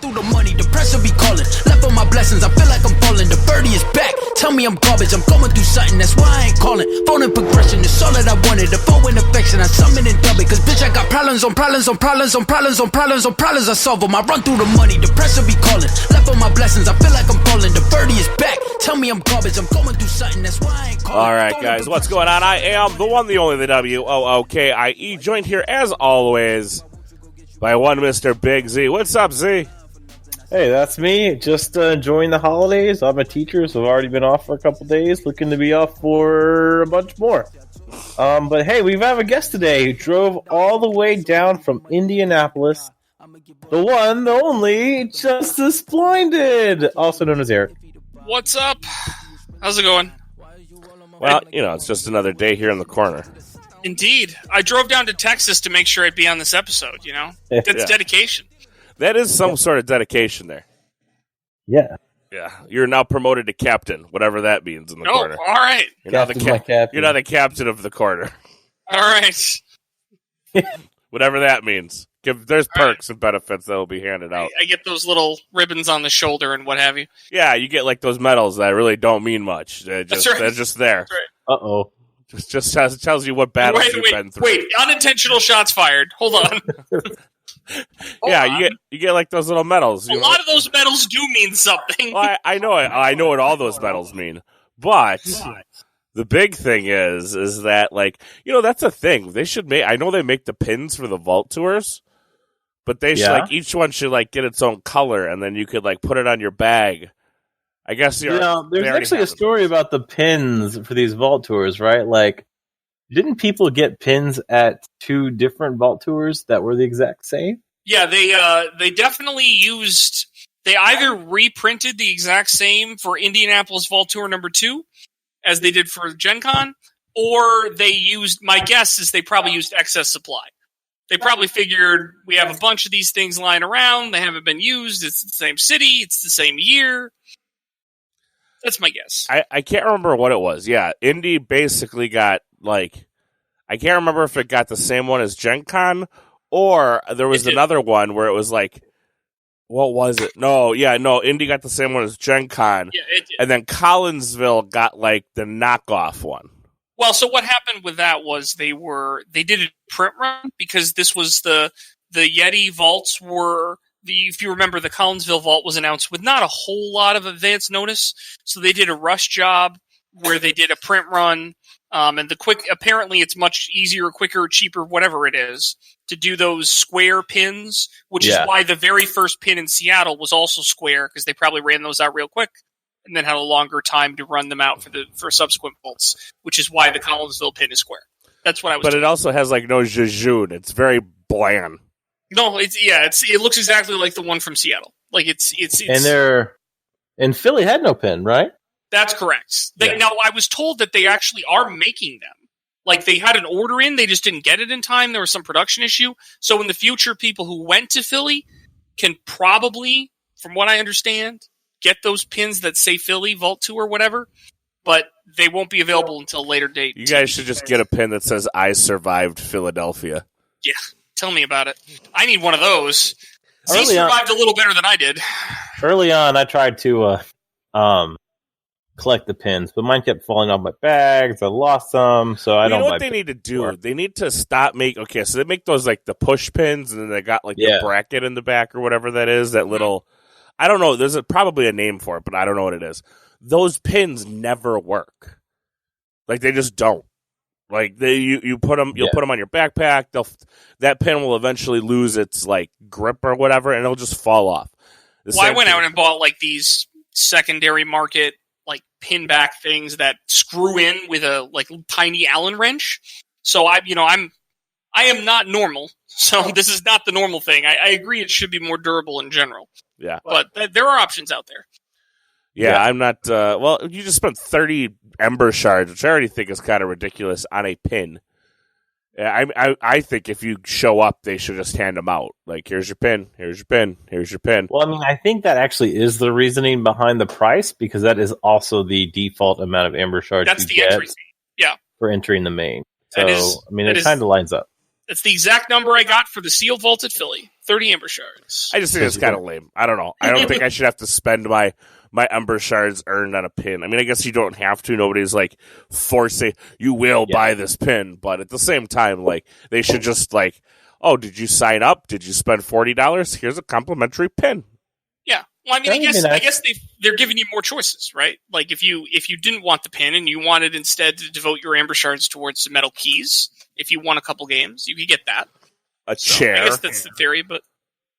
through the money, the pressure be calling. Left on my blessings, I feel like I'm falling. The birdie is back, tell me I'm garbage. I'm going through something, that's why I ain't calling. Phone and progression is all that I wanted. The phone in affection, I summon and dub it. Cause bitch, I got problems on problems on problems on problems on problems on problems. I solve them. I run through the money, the pressure be calling. Left on my blessings, I feel like I'm falling. The birdie is back, tell me I'm garbage. I'm going through something, that's why I ain't calling. All right, guys, what's going on? I am the one, the only, the WOOKIE, joined here as always by one Mr. Big Z. What's up, Z? Hey, that's me. Just enjoying the holidays. I'm a teacher, so I've already been off for a couple days. Looking to be off for a bunch more. But hey, we have a guest today who drove all the way down from Indianapolis. The one, the only, JusticeBlinded, also known as Eric. What's up? How's it going? Well, it's just another day here in the corner. Indeed. I drove down to Texas to make sure I'd be on this episode, That's dedication. That is some sort of dedication there. Yeah. Yeah. You're now promoted to captain, whatever that means in the corner. All right. You're not the captain of the corner. All right. Whatever that means. There's perks and benefits that will be handed out. I get those little ribbons on the shoulder and what have you. Yeah, you get like those medals that really don't mean much. They're just there. That's right. Uh-oh. Just tells you what battles you've been through. Wait, unintentional shots fired. Hold on. You get like those little medals. A lot of those medals do mean something. Well, I know what all those medals mean. But the big thing is that that's a thing. They should make. I know they make the pins for the vault tours, but they should each one should get its own color, and then you could put it on your bag. I guess there's actually a story about the pins for these vault tours, right? Didn't people get pins at 2 different vault tours that were the exact same? Yeah, they definitely used. They either reprinted the exact same for Indianapolis Vault Tour number 2, as they did for Gen Con, or they used. My guess is they probably used excess supply. They probably figured we have a bunch of these things lying around. They haven't been used. It's the same city. It's the same year. That's my guess. I can't remember what it was. Yeah, Indy basically got I can't remember if it got the same one as Gen Con, or there was another one where it was what was it? No, Indy got the same one as Gen Con. Yeah, it did. And then Collinsville got the knockoff one. Well, so what happened with that was they did a print run because this was the Yeti vaults were. If you remember, the Collinsville vault was announced with not a whole lot of advance notice, so they did a rush job where they did a print run, and apparently it's much easier, quicker, cheaper, whatever it is, to do those square pins, which is why the very first pin in Seattle was also square, because they probably ran those out real quick, and then had a longer time to run them out for subsequent vaults, which is why the Collinsville pin is square. That's what I was But it also has no jejune. It's very bland. No, it looks exactly like the one from Seattle. It's and they're and Philly had no pin, right? That's correct. Now I was told that they actually are making them. They had an order in, they just didn't get it in time. There was some production issue. So in the future, people who went to Philly can probably, from what I understand, get those pins that say Philly Vault 2 or whatever, but they won't be available until a later date. You guys should just get a pin that says "I survived Philadelphia." Yeah. Tell me about it. I need one of those. Z survived a little better than I did. Early on, I tried to collect the pins, but mine kept falling off my bags. I lost some, so I don't. You know what they need to do? More. They need to stop Okay, so they make those the push pins, and then they got the bracket in the back or whatever that is. That little, I don't know. There's probably a name for it, but I don't know what it is. Those pins never work. They just don't. You put them, you'll put them on your backpack. That pin will eventually lose its grip or whatever, and it'll just fall off. I went out and bought these secondary market pin back things that screw in with a tiny Allen wrench. So I am not normal. So this is not the normal thing. I agree it should be more durable in general. Yeah, but there are options out there. Yeah, I'm not. You just spent 30 Ember Shards, which I already think is kind of ridiculous, on a pin. I think if you show up, they should just hand them out. Here's your pin, here's your pin, here's your pin. Well, I think that actually is the reasoning behind the price, because that is also the default amount of Ember Shards That's the entry fee. Yeah. For entering the main. So, it kind of lines up. It's the exact number I got for the sealed vault at Philly. 30 Ember Shards. I just think it's kind of lame. I don't know. I don't think I should have to spend my Ember Shards earned on a pin. I mean, I guess you don't have to. Nobody's like forcing you will buy this pin, but at the same time, like they should just like, oh, did you sign up? Did you spend $40? Here's a complimentary pin. Yeah. Well, I mean, I guess they're giving you more choices, right? Like if you didn't want the pin and you wanted instead to devote your Amber Shards towards the metal keys, if you won a couple games, you could get that. A chair. I guess that's the theory, but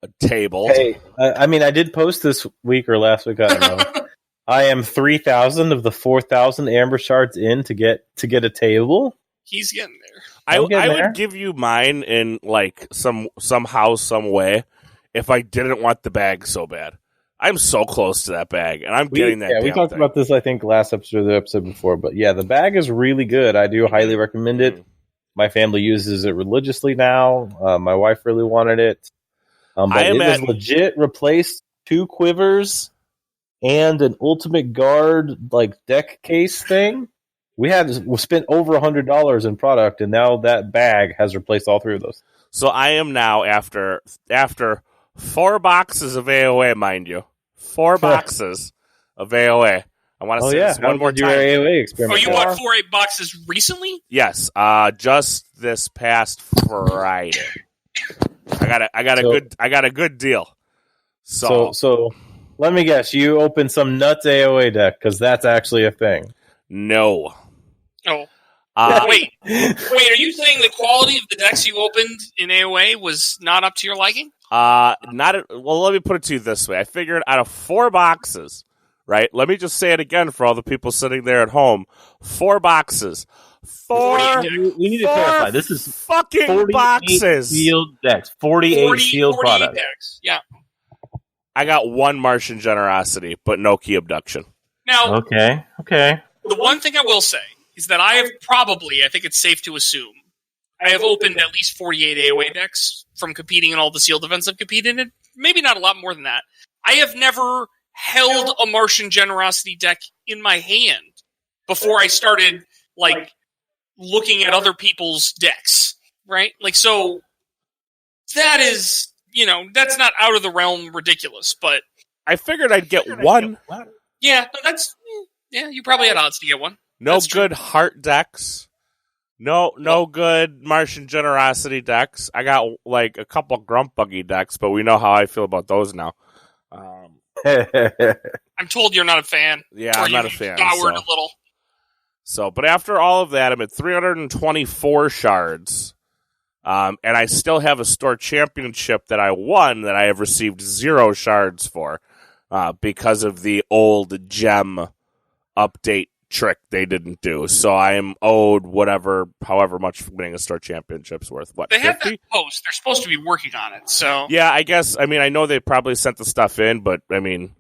a table. Hey, I mean, I did post this week or last week. I don't know. I am 3,000 of the 4,000 Amber Shards in to get a table. He's getting there. I would give you mine in like somehow, some way, if I didn't want the bag so bad. I'm so close to that bag, and I'm getting that. Yeah, we talked about this, I think, last episode or the episode before. But yeah, the bag is really good. I do highly recommend it. My family uses it religiously now. My wife really wanted it. But it has legit replaced 2 quivers and an Ultimate Guard like deck case thing. We spent over $100 in product, and now that bag has replaced all 3 of those. So I am now after 4 boxes of AOA, mind you. 4 boxes of AOA. I want to say this one more time. AOA experiment. Oh, you bought 4 boxes recently? Yes, just this past Friday. I got a good deal. So let me guess. You opened some nuts AOA deck because that's actually a thing. No. Oh. Wait, are you saying the quality of the decks you opened in AOA was not up to your liking? Well, let me put it to you this way. I figured out of 4 boxes, right? Let me just say it again for all the people sitting there at home. 4 boxes. 4. We need to clarify. This is fucking boxes. Sealed decks. 48 sealed products. Decks. Yeah. I got 1 Martian Generosity, but no Key Abduction. Now, okay. The one thing I will say is that I think it's safe to assume, I have opened at least 48 AOA decks from competing in all the sealed events I've competed in. Maybe not a lot more than that. I have never held a Martian Generosity deck in my hand before I started, like, looking at other people's decks, right? Like, so that is, that's not out of the realm ridiculous, but I figured I'd get 1. Yeah, you probably had odds to get 1. No good heart decks. No good Martian Generosity decks. I got like a couple Grump Buggy decks, but we know how I feel about those now. I'm told you're not a fan. Yeah, I'm not a fan. Soured a little. So, but after all of that, I'm at 324 shards. And I still have a store championship that I won that I have received 0 shards for because of the old gem update trick they didn't do. So I am owed however much for winning a store championship's worth. What, they 50? have that post. They're supposed to be working on it. So yeah, I guess. I mean, I know they probably sent the stuff in, but I mean,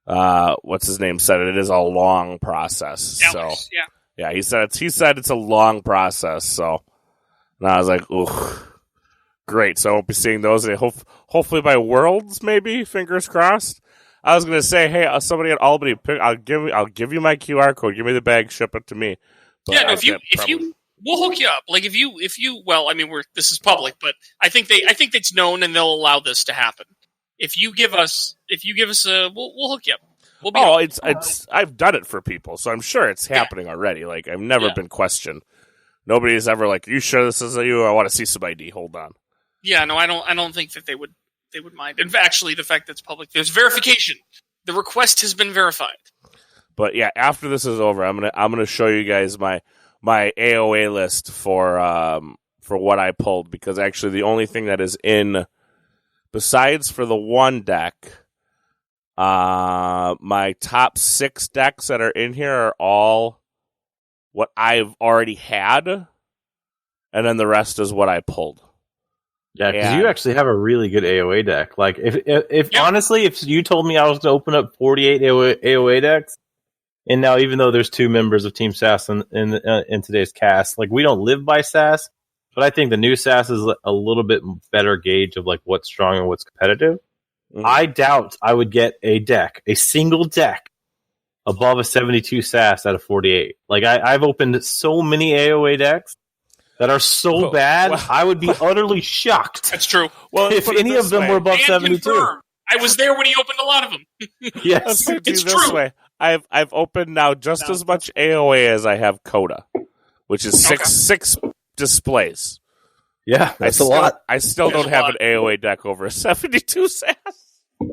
what's his name said it is a long process. Dallas, so yeah, he said it's a long process. So and I was like, ooh, great. So I won't be seeing those. Hopefully by Worlds, maybe. Fingers crossed. I was gonna say, hey, somebody at Albany, I'll give you my QR code. Give me the bag, ship it to me. But yeah, no, if you, we'll hook you up. Like if you, well, I mean, this is public, but I think it's known and they'll allow this to happen. If you give us we'll hook you up. It's I've done it for people, so I'm sure it's happening already. Like I've never been questioned. Nobody's ever like, "Are you sure this is you? I want to see some ID. Hold on." Yeah, no, I don't think that they would mind. And actually, the fact that it's public, there's verification. The request has been verified. But yeah, after this is over, I'm gonna show you guys my AOA list for what I pulled, because actually the only thing that is in, besides for the 1 deck, my top 6 decks that are in here are all what I've already had, and then the rest is what I pulled. Yeah, because you actually have a really good AOA deck. Like, if honestly, if you told me I was going to open up 48 AOA decks, and now even though there's 2 members of Team SAS in today's cast, like we don't live by SAS, but I think the new SAS is a little bit better gauge of like what's strong and what's competitive. Mm-hmm. I doubt I would get a single deck, above a 72 SAS out of 48. Like I've opened so many AOA decks. that are so bad, I would be utterly shocked. That's true. Well, if any of them were above 72. Confirmed. I was there when he opened a lot of them. Yes, it's this way. I've opened now just as much AOA as I have Coda, which is six displays. Yeah, that's a lot. I still don't have an AOA deck over a 72 SAS.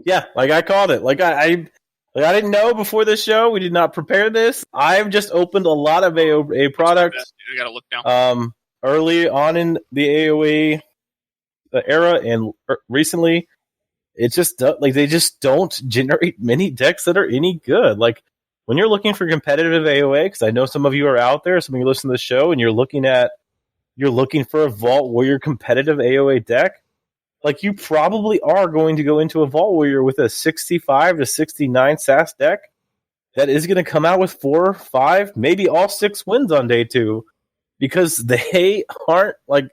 Yeah, like I called it. Like I didn't know before this show. We did not prepare this. I've just opened a lot of AOA products. I gotta look now. Early on in the AOA era and recently, it's just like they just don't generate many decks that are any good. Like when you're looking for competitive AOA, because I know some of you are out there, some of you listen to the show, and you're looking for a Vault Warrior competitive AOA deck. Like you probably are going to go into a Vault Warrior with a 65 to 69 SAS deck that is going to come out with 4 or 5, maybe all 6 wins on day 2. Because they aren't, like,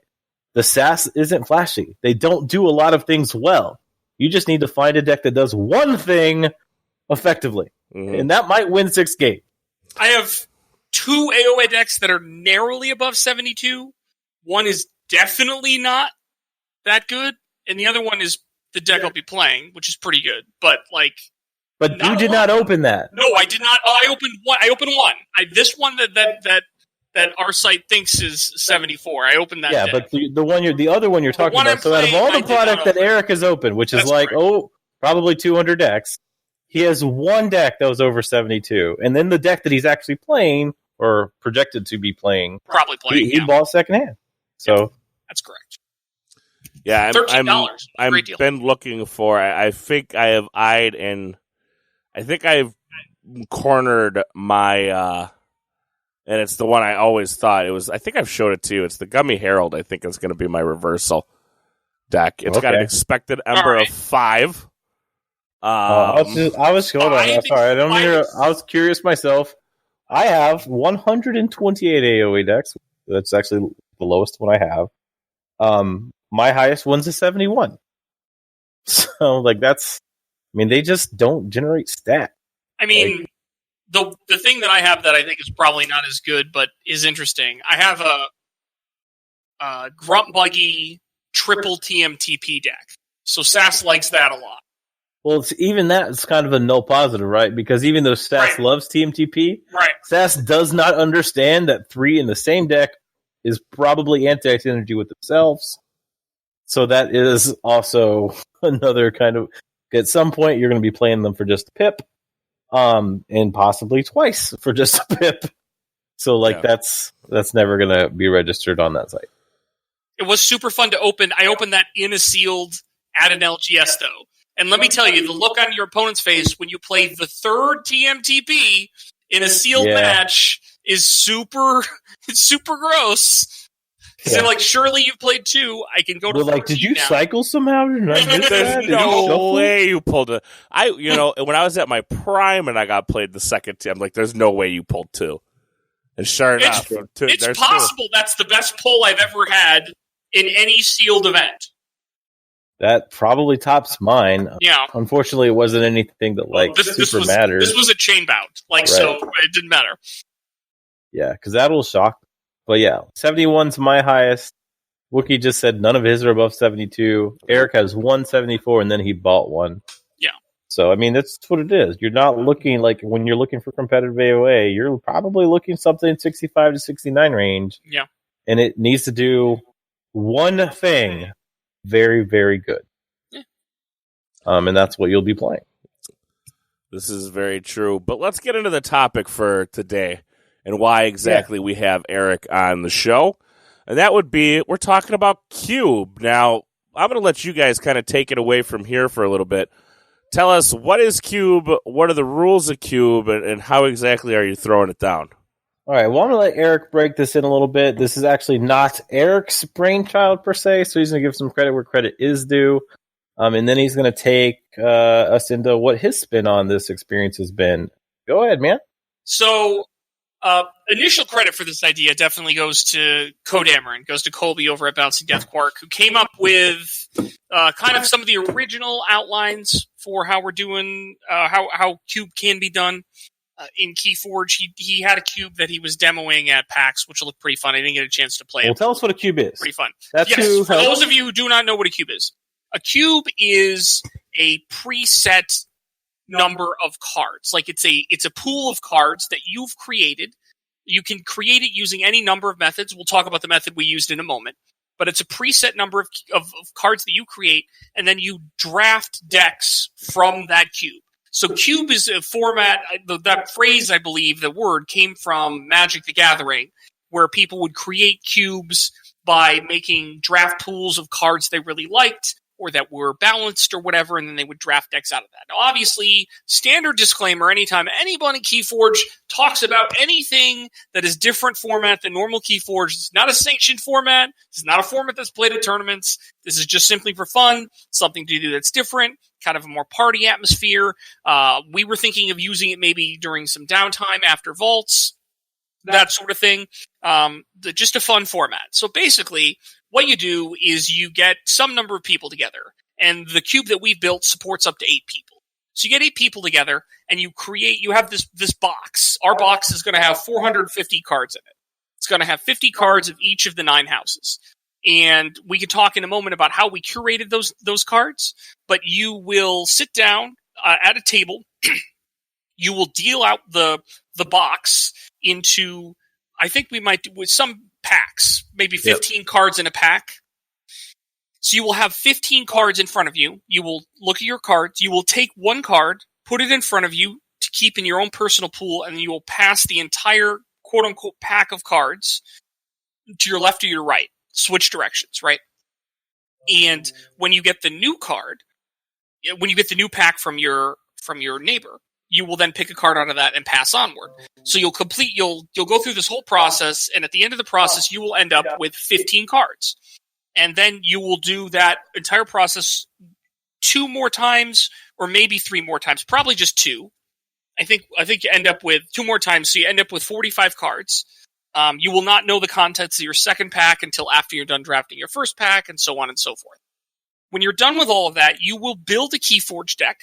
the SAS isn't flashy. They don't do a lot of things well. You just need to find a deck that does one thing effectively. Mm-hmm. And that might win 6 games. I have 2 AOA decks that are narrowly above 72. One is definitely not that good. And the other one is the deck I'll be playing, which is pretty good. But you did not open that. No, I did not. Oh, I opened one. This one that our site thinks is 74. I opened that. Yeah, deck. but the other one you're talking about. So out of all the product that Eric has opened, which is probably 200 decks, he has one deck that was over 72, and then the deck that he's actually playing or projected to be playing, he bought secondhand. So that's correct. Yeah, $13. I've been looking for. I think I have eyed and I think I've cornered my. And it's the one I always thought it was. I think I've showed it to you. It's the Gummy Herald. I think is going to be my reversal deck. It's got an expected Ember of 5. I was curious myself. I have 128 AOA decks. That's actually the lowest one I have. My highest one's a 71. So they just don't generate stat. I mean. The thing that I have that I think is probably not as good, but is interesting, I have a Grunt Buggy triple TMTP deck. So SAS likes that a lot. Well, it's kind of a null positive, right? Because even though SAS loves TMTP, SAS does not understand that 3 in the same deck is probably anti-synergy with themselves. So that is also another kind of... At some point, you're going to be playing them for just a pip. And possibly twice for just a pip. So that's never gonna be registered on that site. It was super fun to open. I opened that in a sealed at an LGS though. And let me tell you, the look on your opponent's face when you play the 3rd TMTP in a sealed match is super gross. So surely you've played 2. I can go to 14 did you now. Cycle somehow? There's no way you pulled it. When I was at my prime and I got played the second time, I'm like, there's no way you pulled 2. And sure enough, it's possible 2. That's the best pull I've ever had in any sealed event. That probably tops mine. Yeah. Unfortunately, it wasn't anything that super mattered. This was a chain bout. So it didn't matter. Yeah, because that'll shock. But yeah, 71's my highest. Wookie just said none of his are above 72. Eric has 174, and then he bought one. Yeah. So, that's what it is. You're not looking when you're looking for competitive AOA, you're probably looking something in 65 to 69 range. Yeah. And it needs to do one thing very, very good. Yeah. And that's what you'll be playing. This is very true. But let's get into the topic for today. And why exactly we have Eric on the show. And that would be, we're talking about Cube. Now, I'm going to let you guys kind of take it away from here for a little bit. Tell us, what is Cube, what are the rules of Cube, and how exactly are you throwing it down? All right, well, I'm going to let Eric break this in a little bit. This is actually not Eric's brainchild, per se, so he's going to give some credit where credit is due. And then he's going to take us into what his spin on this experience has been. Go ahead, man. So... initial credit for this idea definitely goes to Codameron, goes to Colby over at Bouncing Death Quark, who came up with kind of some of the original outlines for how we're doing, how Cube can be done. in Keyforge. He had a cube that he was demoing at PAX, which looked pretty fun. I didn't get a chance to play it. Well, tell us what a cube is. Pretty fun. That's yes, for those of you who do not know what a cube is. A cube is a preset number of cards. Like it's a pool of cards that you've created. You can create it using any number of methods. We'll talk about the method we used in a moment. But it's a preset number of cards that you create, and then you draft decks from that cube. So cube is a format, that phrase, I believe, the word came from Magic the Gathering, where people would create cubes by making draft pools of cards they really liked or that were balanced or whatever, and then they would draft decks out of that. Now, obviously, standard disclaimer, anytime anybody in Keyforge talks about anything that is different format than normal Keyforge, it's not a sanctioned format, it's not a format that's played at tournaments, this is just simply for fun, something to do that's different, kind of a more party atmosphere. We were thinking of using it maybe during some downtime after vaults, that sort of thing. Just a fun format. So basically, what you do is you get some number of people together, and the cube that we've built supports up to 8 people. So you get 8 people together, and you have this box. Our box is going to have 450 cards in it. It's going to have 50 cards of each of the 9 houses. And we can talk in a moment about how we curated those cards, but you will sit down at a table. You will deal out the box into, I think we might do with some packs, maybe 15 cards in a pack. So you will have 15 cards in front of you. You will look at your cards. You will take one card, put it in front of you to keep in your own personal pool, and then you will pass the entire quote-unquote pack of cards to your left or your right. Switch directions, right? And when you get the new card, when you get the new pack from your neighbor, you will then pick a card out of that and pass onward. So you'll go through this whole process, and at the end of the process, you will end up with 15 cards. And then you will do that entire process 2 more times, or maybe 3 more times. Probably just 2. I think you end up with 2 more times, so you end up with 45 cards. You will not know the contents of your second pack until after you're done drafting your first pack, and so on and so forth. When you're done with all of that, you will build a Keyforge deck.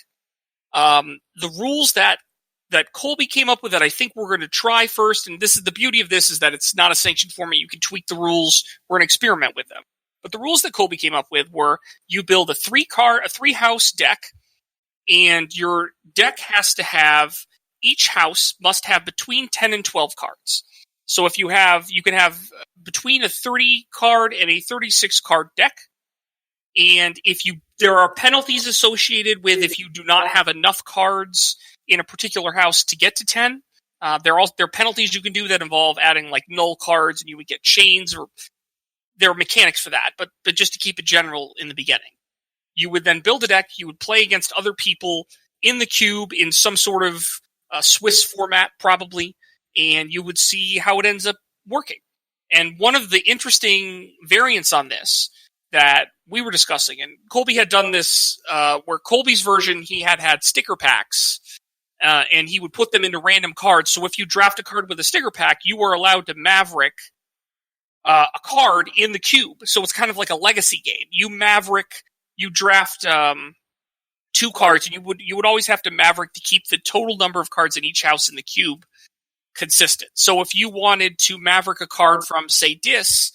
The rules that Colby came up with that I think we're going to try first, and this is the beauty of this, is that it's not a sanctioned format. You can tweak the rules. We're going to experiment with them. But the rules that Colby came up with were you build a 3-house deck, and your deck has to have, each house must have between 10 and 12 cards. So you can have between a 30 card and a 36 card deck. And there are penalties associated with if you do not have enough cards in a particular house to get to 10. There are penalties you can do that involve adding like null cards, and you would get chains, or there are mechanics for that. But just to keep it general in the beginning, you would then build a deck. You would play against other people in the cube in some sort of Swiss format, probably, and you would see how it ends up working. And one of the interesting variants on this that we were discussing, and Colby had done this, where Colby's version, he had sticker packs, and he would put them into random cards. So if you draft a card with a sticker pack, you were allowed to Maverick a card in the cube. So it's kind of like a legacy game. You draft 2 cards, and you would always have to Maverick to keep the total number of cards in each house in the cube consistent. So if you wanted to Maverick a card from, say, Dis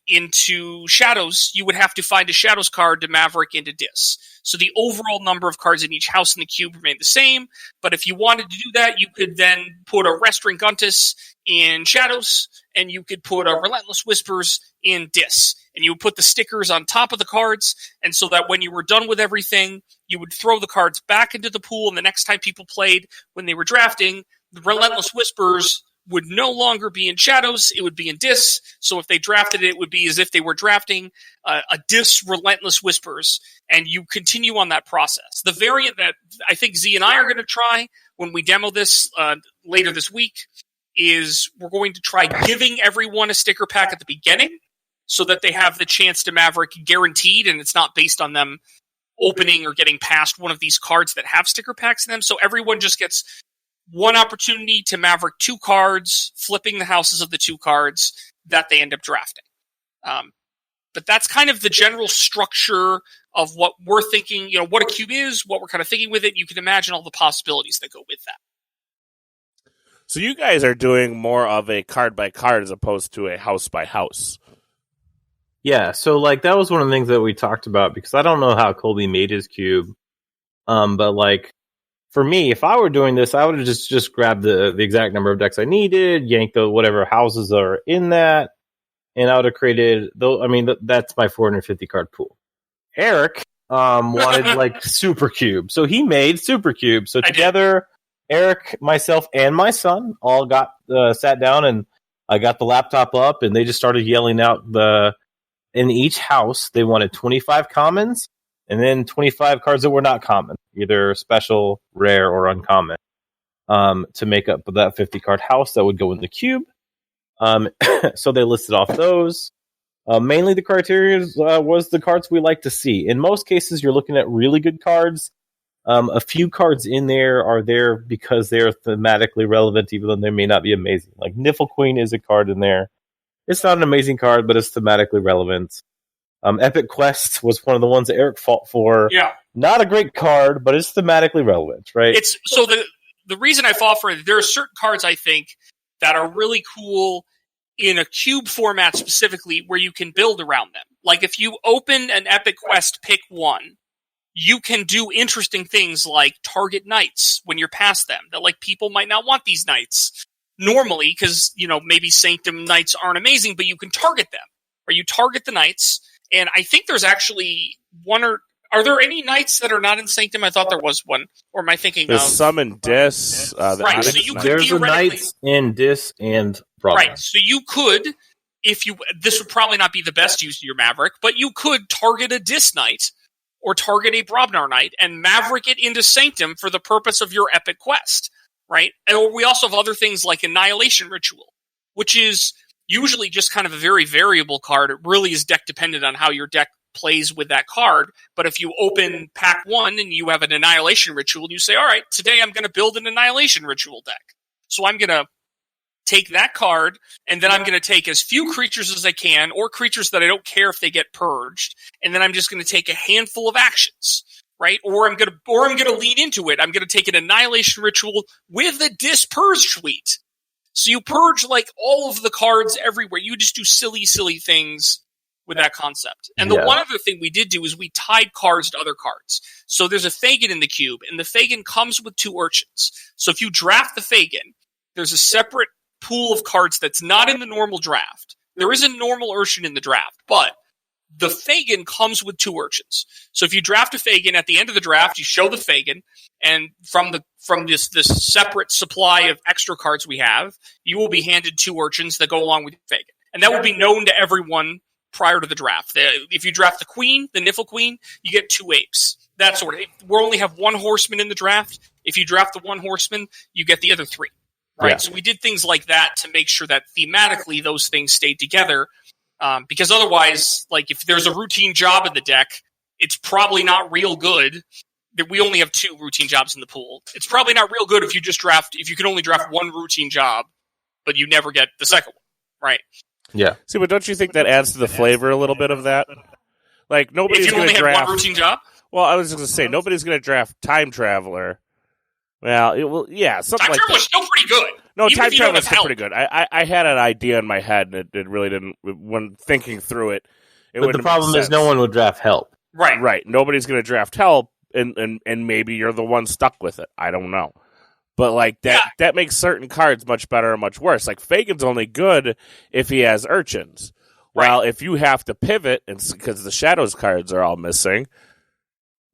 into Shadows, you would have to find a Shadows card to Maverick into Dis. So the overall number of cards in each house in the cube remained the same, but if you wanted to do that, you could then put a Restring Guntus in Shadows, and you could put a Relentless Whispers in Dis. And you would put the stickers on top of the cards, and so that when you were done with everything, you would throw the cards back into the pool, and the next time people played, when they were drafting, the Relentless Whispers would no longer be in Shadows, it would be in Dis. So if they drafted it, it would be as if they were drafting a Dis Relentless Whispers, and you continue on that process. The variant that I think Z and I are going to try when we demo this later this week is we're going to try giving everyone a sticker pack at the beginning so that they have the chance to Maverick guaranteed, and it's not based on them opening or getting past one of these cards that have sticker packs in them. So everyone just gets one opportunity to Maverick 2 cards, flipping the houses of the 2 cards that they end up drafting. But that's kind of the general structure of what we're thinking, what a cube is, what we're kind of thinking with it. You can imagine all the possibilities that go with that. So you guys are doing more of a card by card as opposed to a house by house. Yeah, so like that was one of the things that we talked about because I don't know how Colby made his cube. But like for me, if I were doing this, I would have just grabbed the exact number of decks I needed, yanked the whatever houses are in that, and I would have created that's my 450 card pool. Eric wanted like Super Cube. So he made Super Cube. So together Eric, myself, and my son all got sat down, and I got the laptop up, and they just started yelling out in each house, they wanted 25 commons, and then 25 cards that were not common, either special, rare, or uncommon, to make up that 50-card house that would go in the cube. So they listed off those. Mainly the criteria was the cards we like to see. In most cases, you're looking at really good cards. A few cards in there are there because they're thematically relevant, even though they may not be amazing. Like Niffle Queen is a card in there. It's not an amazing card, but it's thematically relevant. Epic Quest was one of the ones that Eric fought for. Yeah. Not a great card, but it's thematically relevant, right? It's so the reason I fought for it, there are certain cards I think that are really cool in a cube format specifically where you can build around them. Like if you open an Epic Quest pick 1, you can do interesting things like target knights when you're past them. That like people might not want these knights normally because, maybe Sanctum Knights aren't amazing, but you can target them. Or you target the knights, and I think there's actually are there any knights that are not in Sanctum? I thought there was one. Or am I thinking There's some in Dis. Right, so you could there's a knights in Dis and Brother. Right, so you could, this would probably not be the best use of your Maverick, but you could target a Dis Knight or target a Brobnar Knight and Maverick it into Sanctum for the purpose of your Epic Quest. Right? And we also have other things like Annihilation Ritual, which is usually just kind of a very variable card. It really is deck dependent on how your deck plays with that card. But if you open pack 1 and you have an Annihilation Ritual, you say, all right, today I'm going to build an Annihilation Ritual deck. So I'm going to take that card, and then I'm going to take as few creatures as I can, or creatures that I don't care if they get purged, and then I'm just going to take a handful of actions. Right? Or I'm gonna lean into it. I'm gonna take an Annihilation Ritual with a Dispurge suite. So you purge like all of the cards everywhere. You just do silly, silly things with that concept. And the one other thing we did do is we tied cards to other cards. So there's a Fagin in the cube, and the Fagin comes with 2 Urchins. So if you draft the Fagin, there's a separate pool of cards that's not in the normal draft. There is a normal Urchin in the draft, but the Fagin comes with 2 Urchins. So if you draft a Fagin at the end of the draft, you show the Fagin, and from this separate supply of extra cards we have, you will be handed 2 Urchins that go along with your Fagin. And that will be known to everyone prior to the draft. If you draft the Queen, the Niffle Queen, you get 2 Apes. That sort of thing. We only have 1 Horseman in the draft. If you draft the 1 Horseman, you get the other 3. Right? Yeah. So we did things like that to make sure that thematically those things stayed together. Because otherwise, like if there's a routine job in the deck, it's probably not real good. We only have 2 routine jobs in the pool. It's probably not real good if you can only draft 1 routine job, but you never get the second one, right? Yeah. See, but don't you think that adds to the flavor a little bit of that? Like nobody's going to draft. If you only have 1 routine job. Well, I was just going to say nobody's going to draft Time Traveler. Well, yeah, something like that. Time Traveler's still pretty good. No, Time Traveler's still pretty good. I had an idea in my head, and it really didn't. When thinking through it, but the problem is no one would draft Help. Right. Nobody's going to draft Help, and maybe you're the one stuck with it. I don't know. But like that makes certain cards much better or much worse. Like Fagin's only good if he has Urchins. Right. Well, if you have to pivot, and because the Shadows cards are all missing,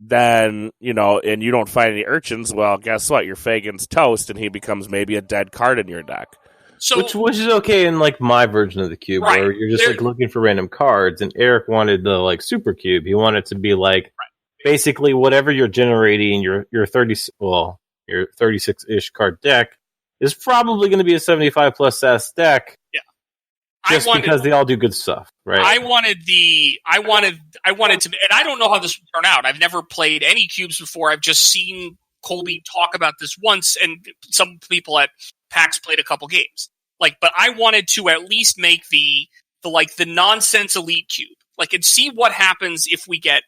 then, and you don't find any Urchins, well, guess what? Your Fagin's toast, and he becomes maybe a dead card in your deck. So, which is okay in, like, my version of the cube, where you're just, like, looking for random cards, and Eric wanted the, like, super cube. He wanted to be, like, basically whatever you're generating, your 36-ish card deck is probably going to be a 75-plus S deck. Yeah. Because they all do good stuff, right? I wanted to, and I don't know how this would turn out. I've never played any cubes before. I've just seen Colby talk about this once, and some people at PAX played a couple games. But I wanted to at least make the nonsense elite cube, and see what happens if we get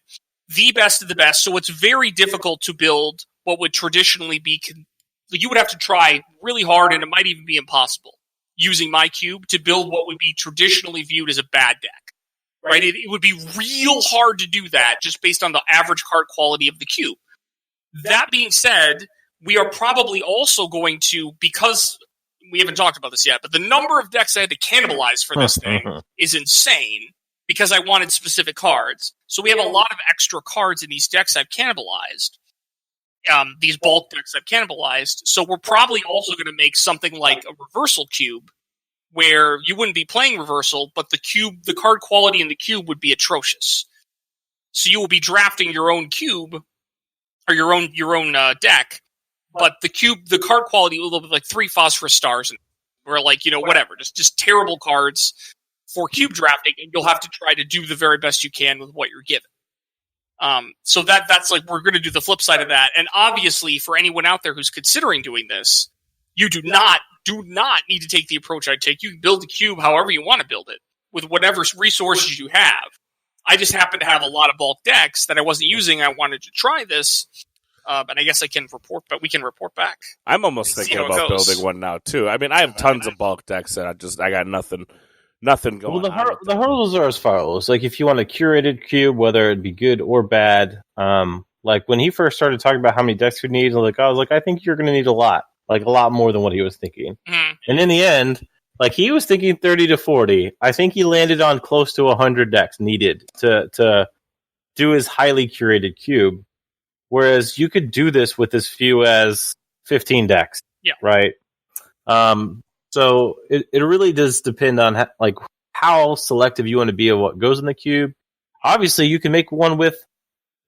the best of the best. So it's very difficult to build what would traditionally be you would have to try really hard, and it might even be impossible, using my cube to build what would be traditionally viewed as a bad deck. Right? It would be real hard to do that just based on the average card quality of the cube. That being said, we are probably also going to, because we haven't talked about this yet, but the number of decks I had to cannibalize for this thing is insane because I wanted specific cards. So we have a lot of extra cards in these decks I've cannibalized. These bulk decks I've cannibalized. So we're probably also going to make something like a reversal cube where you wouldn't be playing reversal, but the card quality in the cube would be atrocious. So you will be drafting your own cube or your own deck, but the card quality will be like 3 phosphorus stars, or like, whatever, just terrible cards for cube drafting, and you'll have to try to do the very best you can with what you're given. So that's like, we're going to do the flip side of that. And obviously, for anyone out there who's considering doing this, you do not need to take the approach I take. You can build a cube however you want to build it, with whatever resources you have. I just happen to have a lot of bulk decks that I wasn't using. I wanted to try this, and I guess I can report, but we can report back. I'm almost thinking about building one now, too. I mean, I have tons of bulk decks, and I got nothing going on. Well, the hurdles are as follows. Like, if you want a curated cube, whether it be good or bad, like when he first started talking about how many decks you need, I was like, I think you're going to need a lot. Like, a lot more than what he was thinking. Mm-hmm. And in the end, like, he was thinking 30 to 40. I think he landed on close to 100 decks needed to do his highly curated cube. Whereas you could do this with as few as 15 decks. Yeah. Right? So it really does depend on how selective you want to be of what goes in the cube. Obviously, you can make one with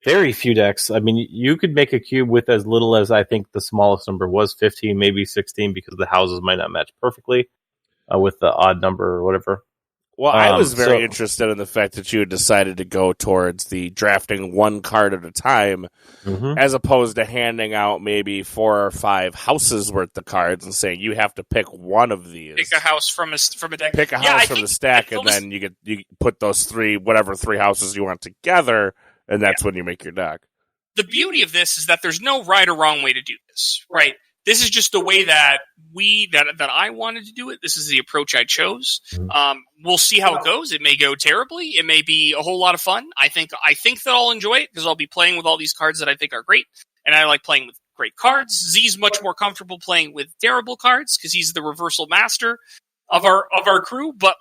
very few decks. I mean, you could make a cube with as little as, I think the smallest number was 15, maybe 16, because the houses might not match perfectly with the odd number or whatever. Well, I was very interested in the fact that you had decided to go towards the drafting one card at a time, as opposed to handing out maybe 4 or 5 houses worth of cards and saying you have to pick one of these. Pick a house from a deck. Pick a house from the stack, and then you put those 3 houses you want together. And that's when you make your deck. The beauty of this is that there's no right or wrong way to do this, right? This is just the way that that I wanted to do it. This is the approach I chose. We'll see how it goes. It may go terribly. It may be a whole lot of fun. I think that I'll enjoy it because I'll be playing with all these cards that I think are great, and I like playing with great cards. Z's much more comfortable playing with terrible cards because he's the reversal master of our crew. But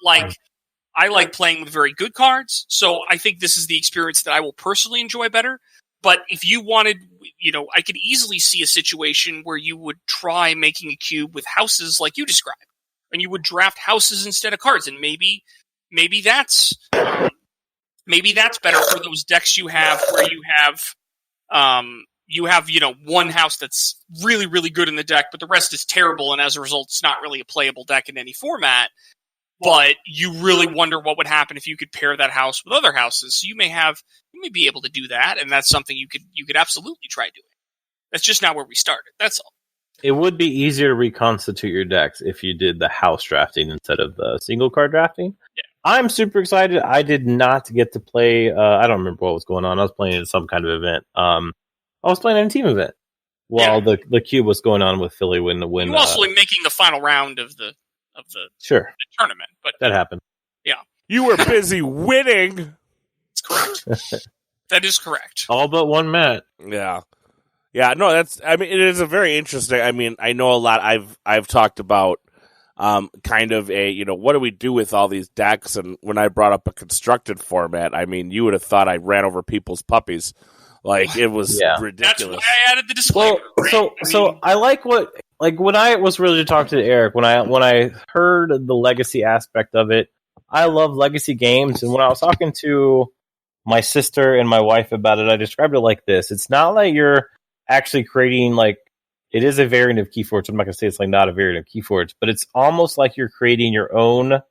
I like playing with very good cards, so I think this is the experience that I will personally enjoy better. But if you wanted, I could easily see a situation where you would try making a cube with houses like you described, and you would draft houses instead of cards, and maybe that's better for those decks you have where you have one house that's really, really good in the deck, but the rest is terrible, and as a result, it's not really a playable deck in any format. But you really wonder what would happen if you could pair that house with other houses. So you may be able to do that, and that's something you could absolutely try doing. That's just not where we started. That's all. It would be easier to reconstitute your decks if you did the house drafting instead of the single card drafting. Yeah. I'm super excited. I did not get to play. I don't remember what was going on. I was playing in some kind of event. I was playing in a team event while the cube was going on with Philly when you were also making the final round of the the tournament, but that happened. Yeah, you were busy winning. That's correct. That is correct. All but one Matt. Yeah. No, it is a very interesting. I mean, I know a lot. I've talked about kind of a what do we do with all these decks, and when I brought up a constructed format, I mean, you would have thought I ran over people's puppies. Like, it was ridiculous. That's why I added the disclaimer. Well, so I like when I was really talking to Eric, when I heard the legacy aspect of it, I love legacy games. And when I was talking to my sister and my wife about it, I described it like this. It's not like you're actually creating, it is a variant of Keyforge. I'm not going to say it's not a variant of Keyforge, but it's almost like you're creating your own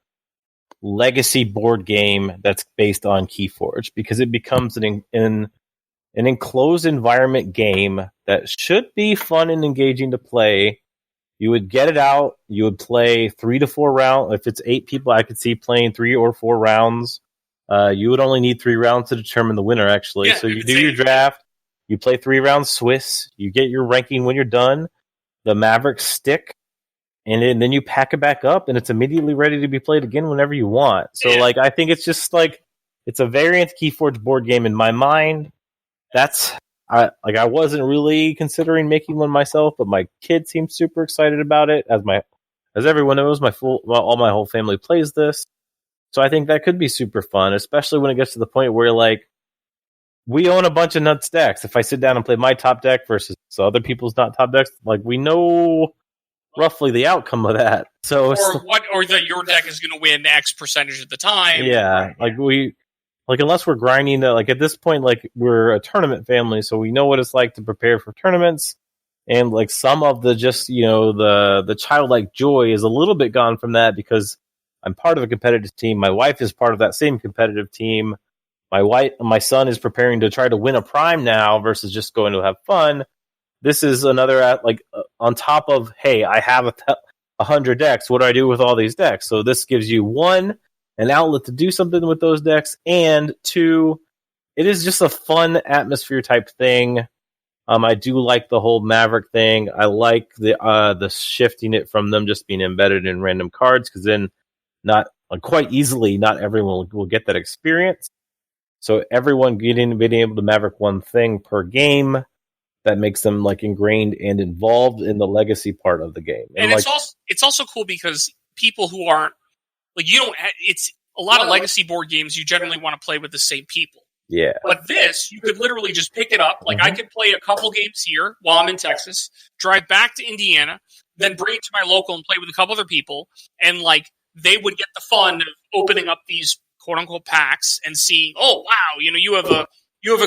legacy board game that's based on Keyforge, because it becomes an enclosed environment game that should be fun and engaging to play. You would get it out. You would play 3 to 4 rounds. If it's 8 people, I could see playing 3 or 4 rounds. You would only need 3 rounds to determine the winner, actually. Yeah, so you do your draft. You play 3 rounds Swiss. You get your ranking when you're done. the Maverick stick, and then you pack it back up, and it's immediately ready to be played again whenever you want. So, like, I think it's just like it's a variant Keyforge board game in my mind. I wasn't really considering making one myself, but my kid seems super excited about it. As everyone knows, all my whole family plays this, so I think that could be super fun, especially when it gets to the point where like we own a bunch of nuts decks. If I sit down and play my top deck versus other people's not top decks, like we know roughly the outcome of that. So or that your deck is going to win X percentage of the time. Yeah, unless we're grinding, like at this point, like we're a tournament family, so we know what it's like to prepare for tournaments, and like some of the just the childlike joy is a little bit gone from that because I'm part of a competitive team. My wife is part of that same competitive team. My son is preparing to try to win a prime now versus just going to have fun. This is another on top of, hey, I have 100 decks. What do I do with all these decks? So this gives you one, an outlet to do something with those decks, and two, it is just a fun atmosphere type thing. I do like the whole Maverick thing. I like the shifting it from them just being embedded in random cards, because then quite easily not everyone will get that experience. So everyone being able to Maverick one thing per game, that makes them like ingrained and involved in the legacy part of the game. And it's also cool because people who aren't like it's a lot of legacy board games you generally want to play with the same people. Yeah. But this, you could literally just pick it up. Like I could play a couple games here while I'm in Texas, drive back to Indiana, then bring it to my local and play with a couple other people, and like they would get the fun of opening up these quote unquote packs and seeing, oh wow, you have a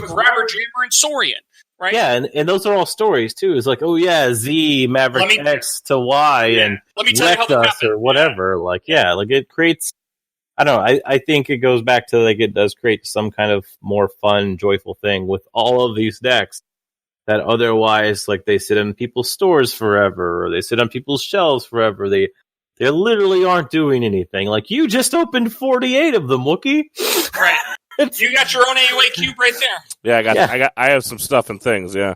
Grabber, Jammer, and Saurian. Right? Yeah, and those are all stories too. It's like, oh yeah, Z, Maverick X to Y, and let me tell you how that happened. Or whatever. Like it creates. I don't know. I think it goes back to like it does create some kind of more fun, joyful thing with all of these decks that otherwise like they sit in people's stores forever, or they sit on people's shelves forever. They literally aren't doing anything. Like you just opened 48 of them, Wookie. Right. You got your own AOA cube right there. Yeah, I have some stuff and things. Yeah,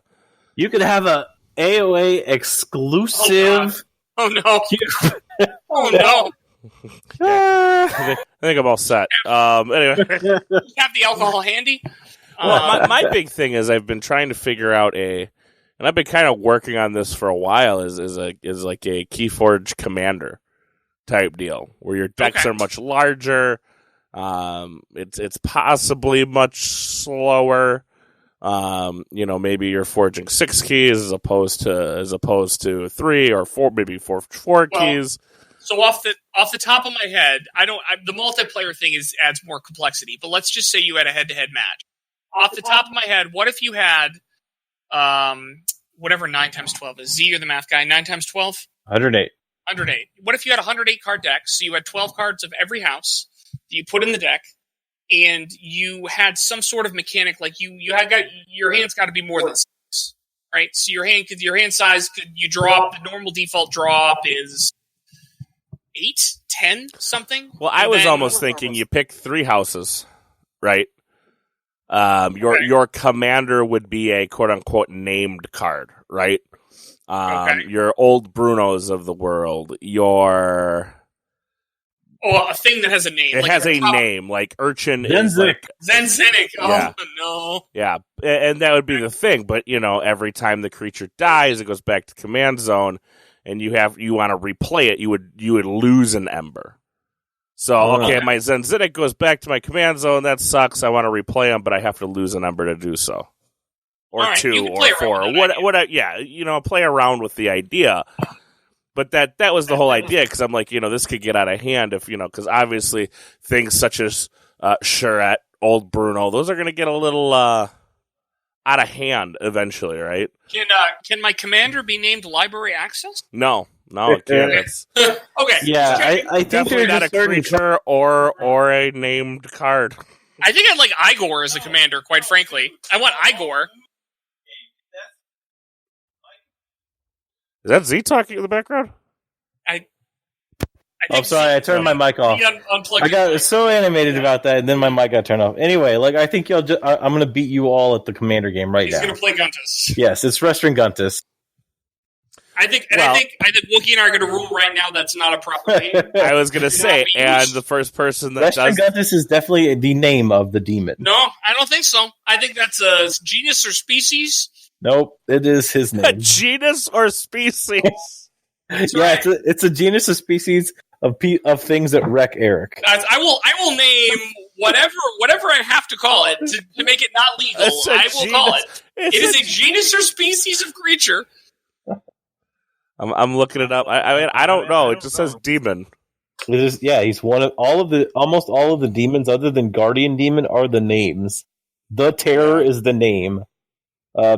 you could have a AOA exclusive. Oh no! Cube. Oh no! I think I'm all set. Anyway, you have the alcohol handy. Well, my big thing is I've been trying to figure out and I've been kind of working on this for a while. Is like a Keyforge commander type deal where your decks are much larger. It's possibly much slower. Maybe you're forging 6 keys as opposed to 3 or 4, maybe 4 keys. So off the top of my head, the multiplayer thing adds more complexity. But let's just say you had a head-to-head match. Off the top of my head, what if you had whatever 9 times 12 is? Z, you're the math guy. 9 times 12? 108. 108. What if you had a 108 card deck? So you had 12 cards of every house that you put in the deck, and you had some sort of mechanic, like your hand's got to be more than 6, right? So your hand size, you drop, the normal default drop is 8, 10, something. Well, I was almost thinking you pick 3 houses, right? Your commander would be a quote unquote named card, right? Your old Brunos of the world, a thing that has a name. It has a name, like Archon is like... Zenzinnik. Oh, no. Yeah, and that would be the thing. But, every time the creature dies, it goes back to command zone, and you want to replay it, you would lose an Ember. So, my Zenzinnik goes back to my command zone. That sucks. I want to replay him, but I have to lose an Ember to do so. Or 2, or 4. Or play around with the idea. But that was the whole idea, because I'm like, this could get out of hand if, because obviously things such as Charette, Old Bruno, those are going to get a little out of hand eventually, right? Can my commander be named Library Access? No, it can't. Okay. Yeah, I think definitely not a creature or a named card. I think I'd like Igor as a commander, quite frankly. I want Igor. Is that Z talking in the background? I'm sorry, I turned my mic off. I got so animated about that, and then my mic got turned off. Anyway, I think I'm going to beat you all at the commander game right now. He's going to play Guntus. Yes, it's Restring Guntus. I think Wookie and I are going to rule right now that's not a proper name. I was going to say, and the first person that Western Guntus is definitely the name of the demon. No, I don't think so. I think that's a genus or species. Nope, it is his name. A genus or species? Right. It's a genus or species of things that wreck Eric. Guys, I will name whatever I have to call it to make it not legal. I will call it. It is a genus or species of creature. I'm looking it up. I mean, I don't know. It just says demon. It is, he's one of almost all of the demons other than Guardian Demon are the names. The Terror is the name.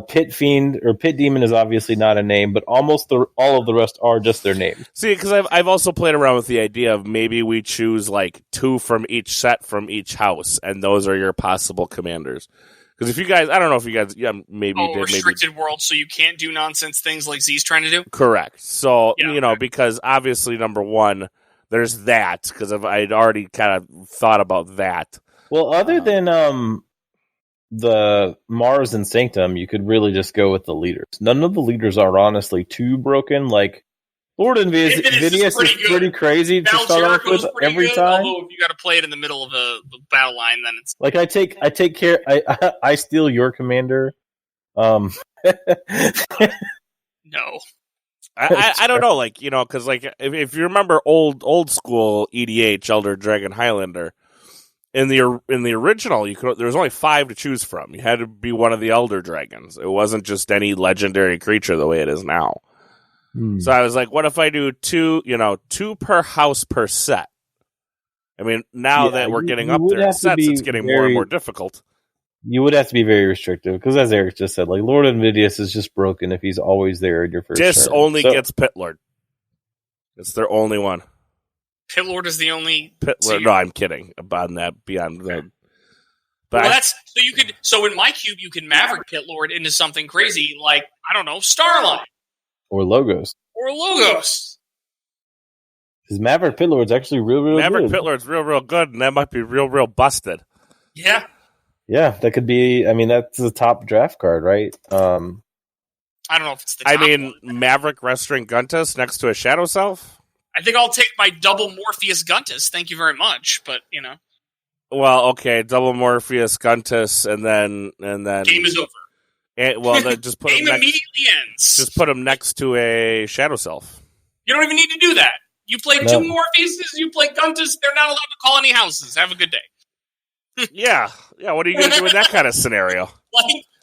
Pit Fiend or Pit Demon is obviously not a name, but almost all of the rest are just their names. See, because I've also played around with the idea of maybe we choose like 2 from each set from each house, and those are your possible commanders. Because if you guys, I don't know if you guys, maybe you did. Restricted world, so you can't do nonsense things like Z's trying to do? Correct. So, because obviously, number one, there's that, because I'd already kind of thought about that. Well, other than the Mars and Sanctum, you could really just go with the leaders. None of the leaders are honestly too broken. Like, Lord Invidious is pretty crazy to start off with every time. Although if you got to play it in the middle of a battle line, then it's like I take care. I steal your commander. No, I don't know, because if you remember old school EDH Elder Dragon Highlander, in the original there was only 5 to choose from. You had to be one of the Elder Dragons. It wasn't just any legendary creature the way it is now. So I was like, what if I do 2 per house per set? I mean, now that we're getting up there in sets, it's getting more and more difficult. You would have to be very restrictive, because as Eric just said, like, Lord Invidious is just broken if he's always there in your first Dis turn. only gets Pit Lord. It's their only one. Pit Lord is the only... No, I'm kidding about that. Beyond that. But so in my cube, you can Maverick Pit Lord into something crazy, like, I don't know, Starline. Or Logos. Because Maverick Pit Lord's actually real good. Maverick Pit Lord's real good, and that might be real busted. Yeah. Yeah, that could be... I mean, that's the top draft card, right? I don't know if it's the top one. Maverick Restoring Guntus next to a Shadow Self? I think I'll take my double Morpheus Guntus. Thank you very much, but, Well, okay, double Morpheus Guntus, and then... Game is over. Then just put Game him immediately ends. Just put him next to a Shadow Self. You don't even need to do that. You play 2 Morpheuses, you play Guntus, they're not allowed to call any houses. Have a good day. Yeah. What are you going to do in that kind of scenario?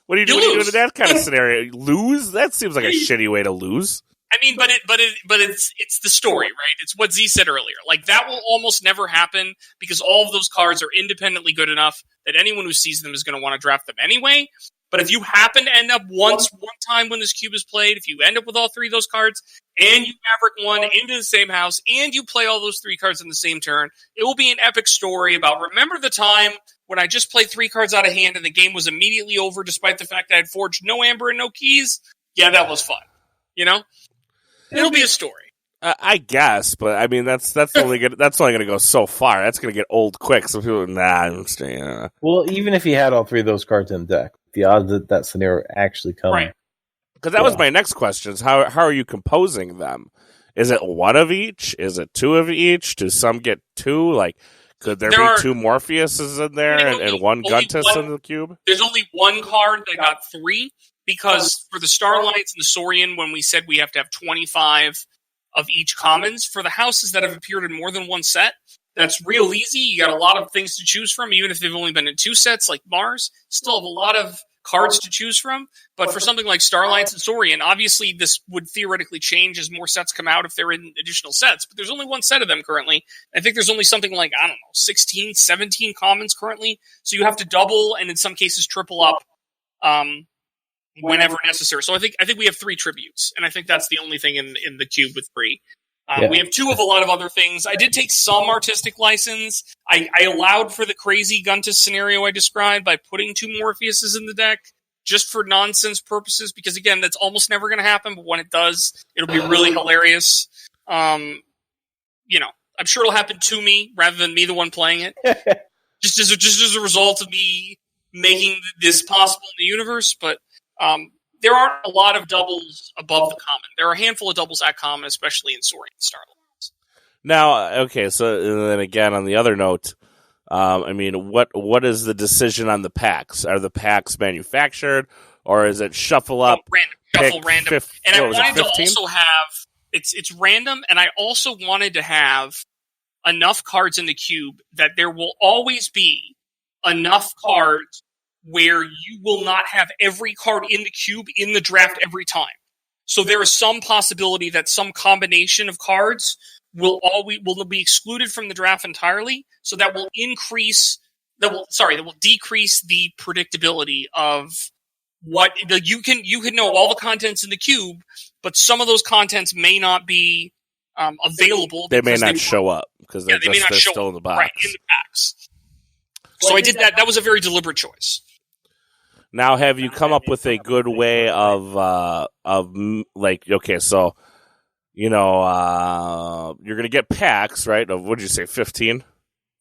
What are you doing in that kind of scenario? Lose? That seems like a shitty way to lose. I mean, but it's the story, right? It's what Z said earlier. Like, that will almost never happen because all of those cards are independently good enough that anyone who sees them is going to want to draft them anyway. But if you happen to end up one time when this cube is played, if you end up with all 3 of those cards, and you Maverick one into the same house, and you play all those 3 cards in the same turn, it will be an epic story about, remember the time when I just played 3 cards out of hand and the game was immediately over despite the fact I had forged no amber and no keys? Yeah, that was fun. It'll be a story. I guess, but I mean that's only going to go so far. That's going to get old quick. So people, I'm staying. Well, even if he had all 3 of those cards in the deck, the odds that scenario actually comes. Right. Because that was my next question: is how are you composing them? Is it 1 of each? Is it 2 of each? Do some get 2? Like, could there be 2 Morpheuses in there and 1 Guntus in the cube? There's only 1 card that got 3 because for the Starlights and the Saurian, when we said we have to have 25 of each commons, for the houses that have appeared in more than 1 set, that's real easy. You got a lot of things to choose from, even if they've only been in 2 sets, like Mars. Still have a lot of cards to choose from. But for something like Starlights and Saurian, obviously this would theoretically change as more sets come out if they're in additional sets. But there's only 1 set of them currently. I think there's only something like, 16, 17 commons currently. So you have to double and in some cases triple up whenever necessary. So I think we have 3 tributes, and I think that's the only thing in the cube with 3. We have 2 of a lot of other things. I did take some artistic license. I allowed for the crazy Guntus scenario I described by putting 2 Morpheuses in the deck just for nonsense purposes, because again, that's almost never going to happen, but when it does, it'll be really hilarious. I'm sure it'll happen to me rather than me the one playing it. just as a result of me making this possible in the universe, but there aren't a lot of doubles above the common. There are a handful of doubles at common, especially in Saurian Starlines. Now, okay, so then again, on the other note, I mean, what is the decision on the packs? Are the packs manufactured, or is it shuffle up? Random. And I wanted to also have it's random, and I also wanted to have enough cards in the cube that there will always be enough cards where you will not have every card in the cube in the draft every time. So there is some possibility that some combination of cards will be excluded from the draft entirely. So that will decrease the predictability of what you can know all the contents in the cube, but some of those contents may not be available. They may not show up because they're still in the box. Right, in the packs. So I did that. That was a very deliberate choice. Now, have you come up with a good way of like, okay, so, you know, you're going to get packs, right? Of, what did you say, 15?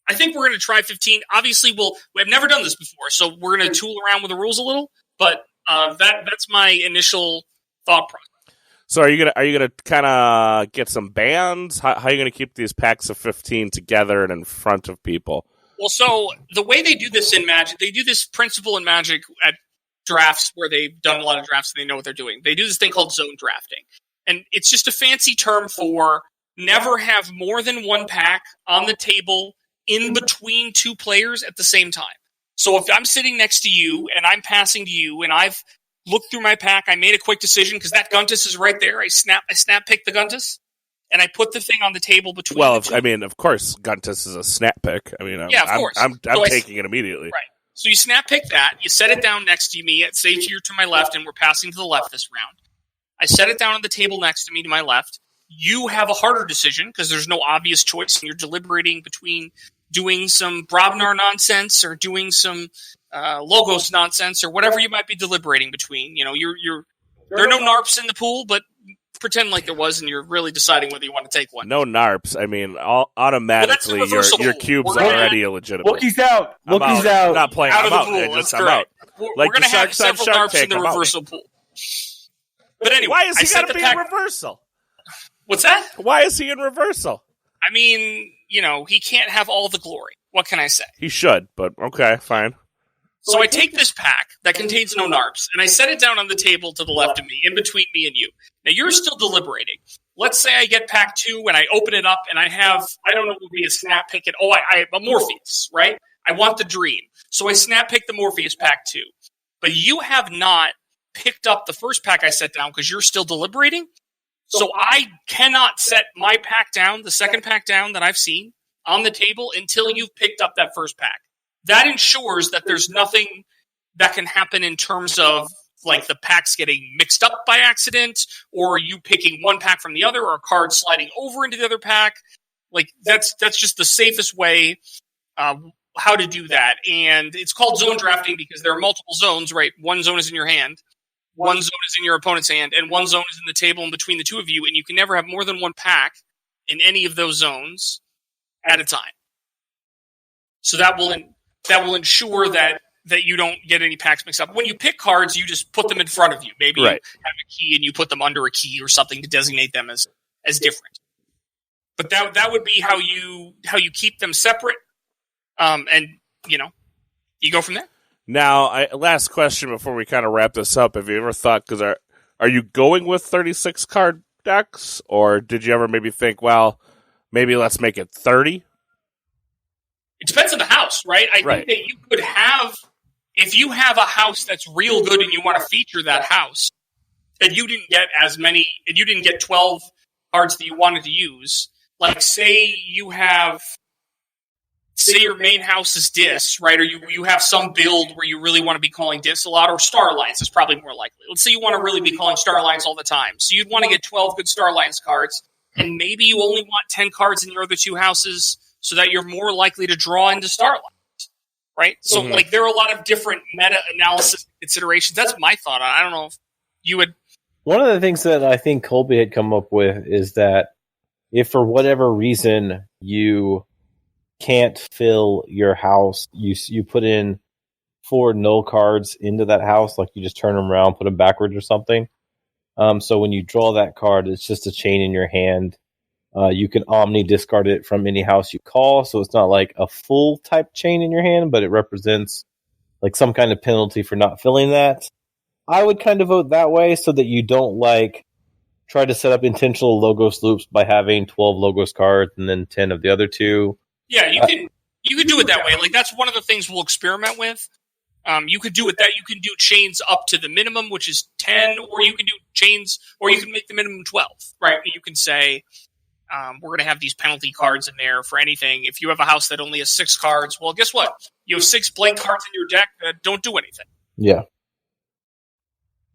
I think we're going to try 15. Obviously, we've never done this before, so we're going to tool around with the rules a little, but that's my initial thought process. So are you gonna kind of get some bands? How are you going to keep these packs of 15 together and in front of people? Well, so the way they do this in Magic, they do this principle in Magic at drafts where they've done a lot of drafts and they know what they're doing. They do this thing called zone drafting. And it's just a fancy term for never have more than one pack on the table in between two players at the same time. So if I'm sitting next to you and I'm passing to you and I've looked through my pack, I made a quick decision because that Guntus is right there. I snap pick the Guntus. And I put the thing on the table between. Well, I mean, of course, Guntus is a snap pick. I mean, of course, I'm taking it immediately. Right. So you snap pick that. You set it down next to me. Say you're to my left, and we're passing to the left this round. I set it down on the table next to me to my left. You have a harder decision because there's no obvious choice, and you're deliberating between doing some Brobnar nonsense or doing some Logos nonsense or whatever you might be deliberating between. You know, there are no NARPs in the pool, but pretend like there was, and you're really deciding whether you want to take one. No NARPs. I mean, automatically your cube's already illegitimate. Wookie's out. Wookie's out. I'm not playing. Out I'm of out. the pool. That's correct. Out. We're Like going to have several NARPs in the reversal pool. But anyway, why is he got to be in reversal? What's that? Why is he in reversal? I mean, you know, he can't have all the glory. What can I say? He should, but okay, fine. So I take this pack that contains no NARPs, and I set it down on the table to the left of me, in between me and you. Now, you're still deliberating. Let's say I get pack 2, and I open it up, and I don't know what would be a snap pick. I have a Morpheus, right? I want the Dream. So I snap pick the Morpheus pack 2. But you have not picked up the first pack I set down because you're still deliberating. So I cannot set my pack down, the second pack down that I've seen, on the table until you've picked up that first pack. That ensures that there's nothing that can happen in terms of like the packs getting mixed up by accident, or you picking one pack from the other, or a card sliding over into the other pack. Like that's just the safest way how to do that. And it's called zone drafting because there are multiple zones, right? One zone is in your hand, one zone is in your opponent's hand, and one zone is in the table in between the two of you, and you can never have more than one pack in any of those zones at a time. So that will ensure that you don't get any packs mixed up. When you pick cards, you just put them in front of you. Maybe you have a key and you put them under a key or something to designate them as different. But that would be how you keep them separate. And you go from there. Now, last question before we kind of wrap this up. Have you ever thought, because are you going with 36 card decks, or did you ever maybe think, well, maybe let's make it 30? It depends on the house, right? I think that you could have, if you have a house that's real good and you want to feature that house, and you didn't get as many, and you didn't get 12 cards that you wanted to use, like say your main house is Dis, right? Or you have some build where you really want to be calling Dis a lot, or Starlines is probably more likely. Let's say you want to really be calling Starlines all the time. So you'd want to get 12 good Starlines cards, and maybe you only want 10 cards in your other two houses so that you're more likely to draw into Starlines, right? So like there are a lot of different meta-analysis considerations. That's my thought. I don't know if you would... One of the things that I think Colby had come up with is that if for whatever reason you can't fill your house, you put in 4 null cards into that house. Like you just turn them around, put them backwards or something. So when you draw that card, it's just a chain in your hand. You can Omni discard it from any house you call, so it's not like a full type chain in your hand, but it represents like some kind of penalty for not filling that. I would kind of vote that way so that you don't like try to set up intentional Logos loops by having 12 Logos cards and then 10 of the other 2. Yeah, you can do it that way. Like that's one of the things we'll experiment with. You could do it that you can do chains up to the minimum, which is 10, or you can do chains, or you can make the minimum 12, right? You can say, we're going to have these penalty cards in there for anything. If you have a house that only has 6 cards, well, guess what? You have 6 blank cards in your deck that don't do anything. Yeah.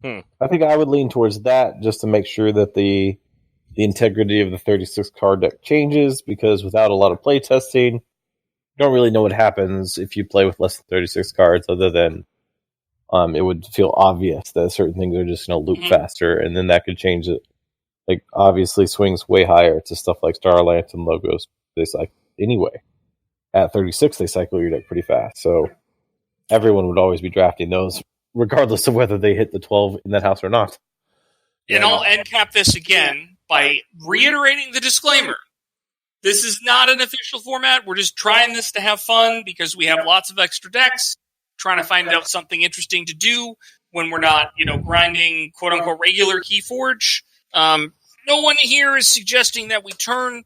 I think I would lean towards that just to make sure that the integrity of the 36 card deck changes, because without a lot of playtesting, you don't really know what happens if you play with less than 36 cards, other than it would feel obvious that certain things are just going to loop faster, and then that could change it. Like, obviously swings way higher to stuff like Starlands and Logos. They cycle anyway. At 36, they cycle your deck pretty fast. So everyone would always be drafting those, regardless of whether they hit the 12 in that house or not. And I'll end cap this again by reiterating the disclaimer. This is not an official format. We're just trying this to have fun because we have lots of extra decks, trying to find out something interesting to do when we're not, grinding quote-unquote regular Keyforge. No one here is suggesting that we turn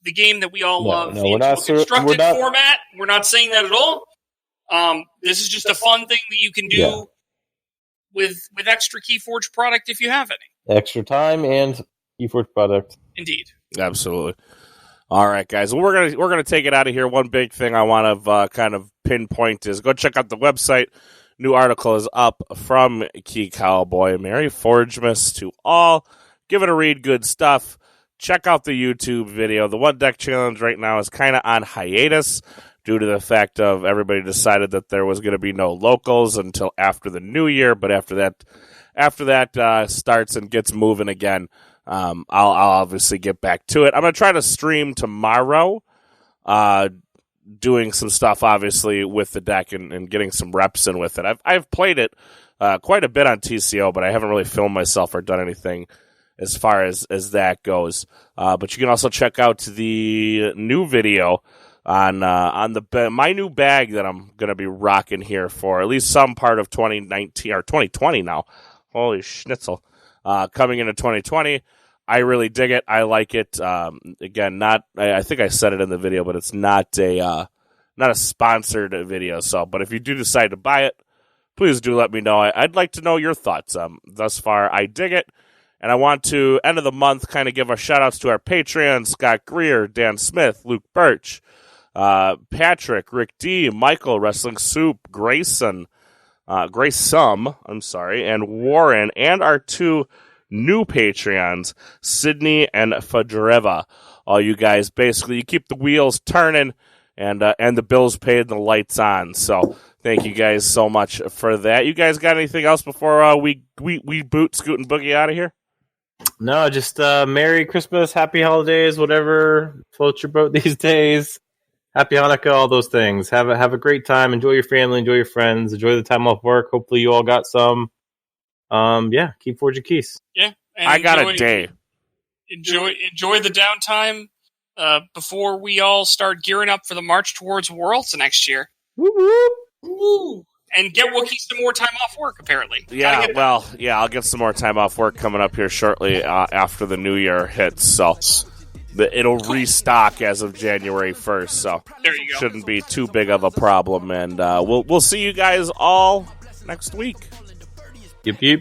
the game that we all love into a constructed format. We're not saying that at all. This is just a fun thing that you can do with extra Keyforge product if you have any. Extra time and Keyforge product. Indeed. Absolutely. All right, guys. Well, we're gonna take it out of here. One big thing I want to kind of pinpoint is go check out the website. New article is up from Key Cowboy. Merry Forgemas to all. Give it a read. Good stuff. Check out the YouTube video. The One Deck Challenge right now is kind of on hiatus due to the fact of everybody decided that there was going to be no locals until after the new year. But after that starts and gets moving again, I'll obviously get back to it. I'm going to try to stream tomorrow, doing some stuff obviously with the deck and getting some reps in with it. I've played it quite a bit on TCO, but I haven't really filmed myself or done anything as far as that goes. But you can also check out the new video on my new bag that I'm going to be rocking here for at least some part of 2019 or 2020 now. Holy schnitzel. Coming into 2020. I really dig it. I like it. Again, I think I said it in the video, but it's not a sponsored video. So, but if you do decide to buy it, please do let me know. I'd like to know your thoughts. Thus far, I dig it. And I want to, end of the month, kind of give our shout-outs to our Patreons, Scott Greer, Dan Smith, Luke Birch, Patrick, Rick D, Michael, Wrestling Soup, Grayson, Graysum, and Warren, and our 2 new Patreons, Sydney and Fadreva. All you guys, basically, you keep the wheels turning and the bills paid and the lights on. So thank you guys so much for that. You guys got anything else before we boot Scoot and Boogie out of here? No, just Merry Christmas, Happy Holidays, whatever floats your boat these days. Happy Hanukkah, all those things. Have a great time. Enjoy your family, enjoy your friends, enjoy the time off work. Hopefully you all got some. Keep forging keys. Yeah. I got a day. Enjoy the downtime before we all start gearing up for the march towards Worlds next year. Woo woo. Woo. And get Wookie some more time off work, apparently. Yeah, I'll get some more time off work coming up here shortly after the new year hits. So it'll restock as of January 1st. So there you go. Shouldn't be too big of a problem. And we'll see you guys all next week. Yep, yep.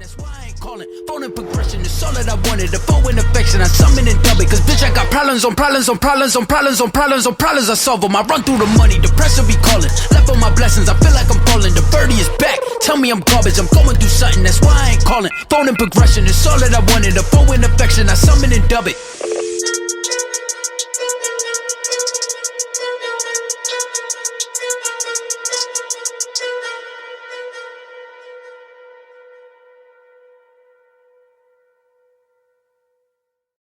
That's why I ain't calling. Phone and progression is all that I wanted. The phone and affection, I summon and dub it. Cause bitch, I got problems on problems on problems on problems on problems on problems. I solve them. I run through the money. The pressure be calling. Left on my blessings. I feel like I'm falling. The birdie is back. Tell me I'm garbage. I'm going through something. That's why I ain't calling. Phone and progression is all that I wanted. The phone and affection, I summon and dub it.